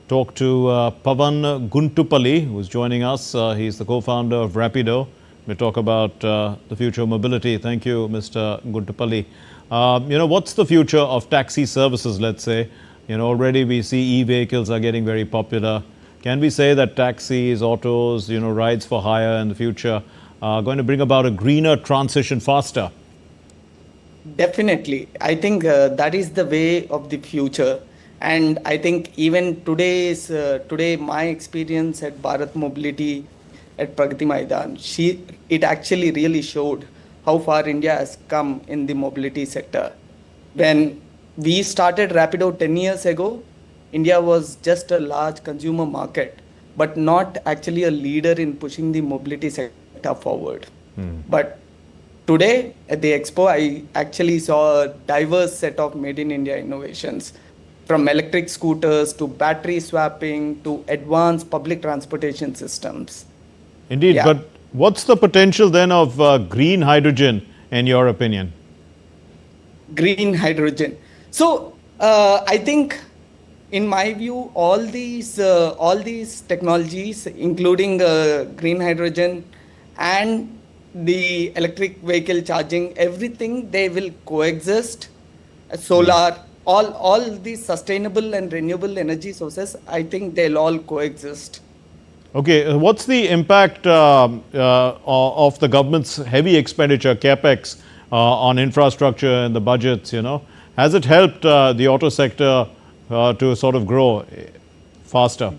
talk to Pavan Guntupalli, who's joining us. He's the co-founder of Rapido. We'll talk about the future of mobility. Thank you, Mr. Guntupalli. What's the future of taxi services, let's say? Already we see e-vehicles are getting very popular. Can we say that taxis, autos, rides for hire in the future are going to bring about a greener transition faster? Definitely. I think that is the way of the future. And I think even today, my experience at Bharat Mobility at Pragati Maidan, it actually really showed how far India has come in the mobility sector. When we started Rapido 10 years ago, India was just a large consumer market, but not actually a leader in pushing the mobility sector forward. But today at the expo, I actually saw a diverse set of made in India innovations, from electric scooters to battery swapping to advanced public transportation systems. Indeed, Yeah. but what's the potential then of green hydrogen in your opinion? Green hydrogen. So I think, in my view, all these technologies, including green hydrogen and the electric vehicle charging, everything, they will coexist. Solar, all these sustainable and renewable energy sources, I think they'll all coexist. Okay, what's the impact of the government's heavy expenditure, capex, on infrastructure and the budgets? Has it helped the auto sector to sort of grow faster?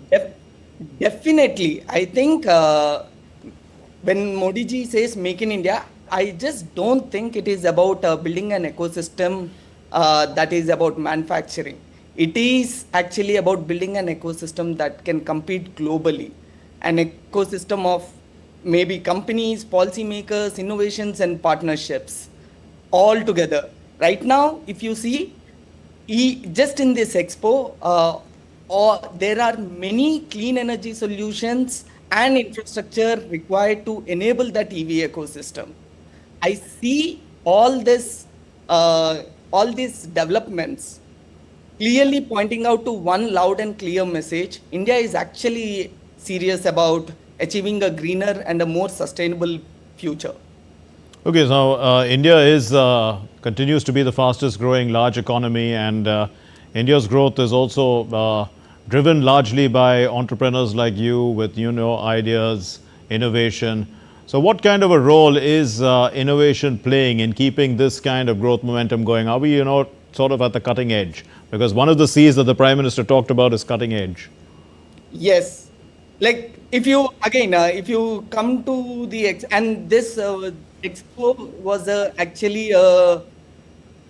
Definitely. I think when Modi ji says Make in India, I just don't think it is about building an ecosystem that is about manufacturing. It is actually about building an ecosystem that can compete globally. An ecosystem of maybe companies, policymakers, innovations, and partnerships all together. Right now, if you see, just in this expo, there are many clean energy solutions and infrastructure required to enable that EV ecosystem. I see all these developments clearly pointing out to one loud and clear message. India is actually serious about achieving a greener and a more sustainable future. Okay, so India continues to be the fastest growing large economy, and India's growth is also driven largely by entrepreneurs like you with ideas, innovation. So what kind of a role is innovation playing in keeping this kind of growth momentum going? Are we sort of at the cutting edge? Because one of the C's that the Prime Minister talked about is cutting edge. Yes. Like, if you come to and this expo was actually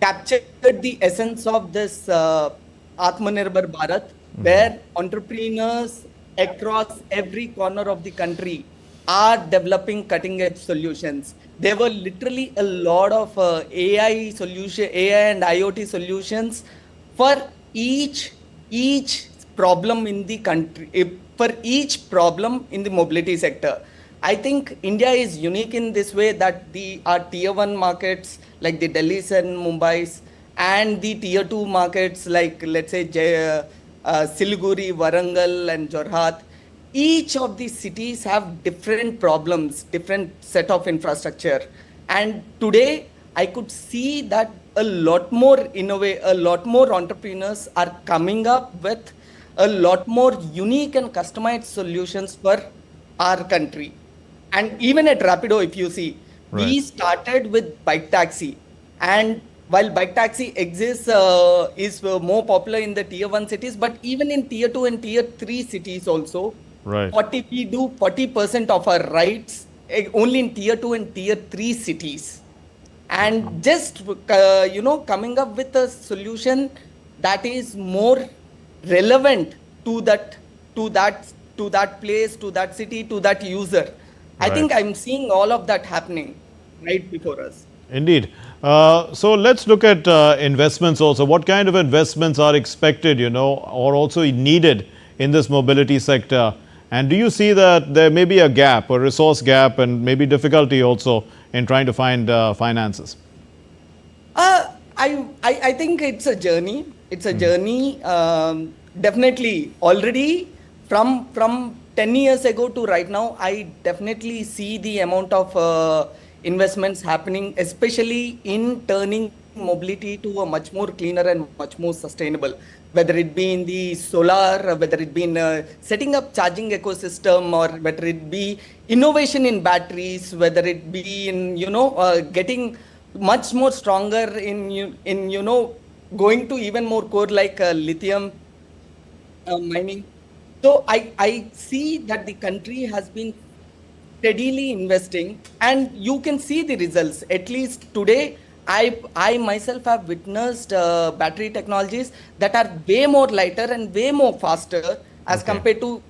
captured the essence of this Atmanirbhar Bharat, where entrepreneurs across every corner of the country are developing cutting edge solutions. There were literally a lot of AI and IoT solutions for each problem in the country, for each problem in the mobility sector. I think India is unique in this way that our tier 1 markets like the Delhis and Mumbais, and the tier 2 markets like, let's say, Siliguri, Warangal and Jorhat, each of these cities have different problems, different set of infrastructure. And today I could see that a lot more entrepreneurs are coming up with a lot more unique and customized solutions for our country. And even at Rapido, if you see, we started with bike taxi. And while bike taxi exists, is more popular in the tier 1 cities, but even in tier 2 and tier 3 cities also, we do 40% of our rides only in tier 2 and tier 3 cities. And just, coming up with a solution that is more relevant to that place, to that city, to that user. I think I'm seeing all of that happening right before us. Indeed. So let's look at investments also. What kind of investments are expected, or also needed in this mobility sector? And do you see that there may be a gap, a resource gap, and maybe difficulty also in trying to find finances? I think it's a journey. It's a journey. definitely. Already from 10 years ago to right now, I definitely see the amount of investments happening, especially in turning mobility to a much more cleaner and much more sustainable, whether it be in the solar, whether it be in setting up charging ecosystem, or whether it be innovation in batteries, whether it be in, getting much more stronger in going to even more core like lithium mining. So I see that the country has been steadily investing, and you can see the results. At least today, I myself have witnessed battery technologies that are way more lighter and way more faster as Okay. compared to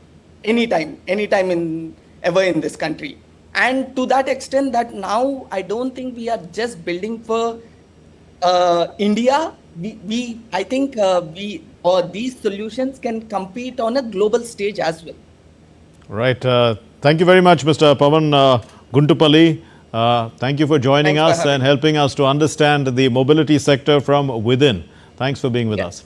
anytime in ever in this country. And to that extent, that now I don't think we are just building for India. I think we or these solutions can compete on a global stage as well. Right. Thank you very much, Mr. Pavan Guntupalli. Thank you for joining Thanks for us having and me. helping us to understand the mobility sector from within. Thanks for being with Yeah. us.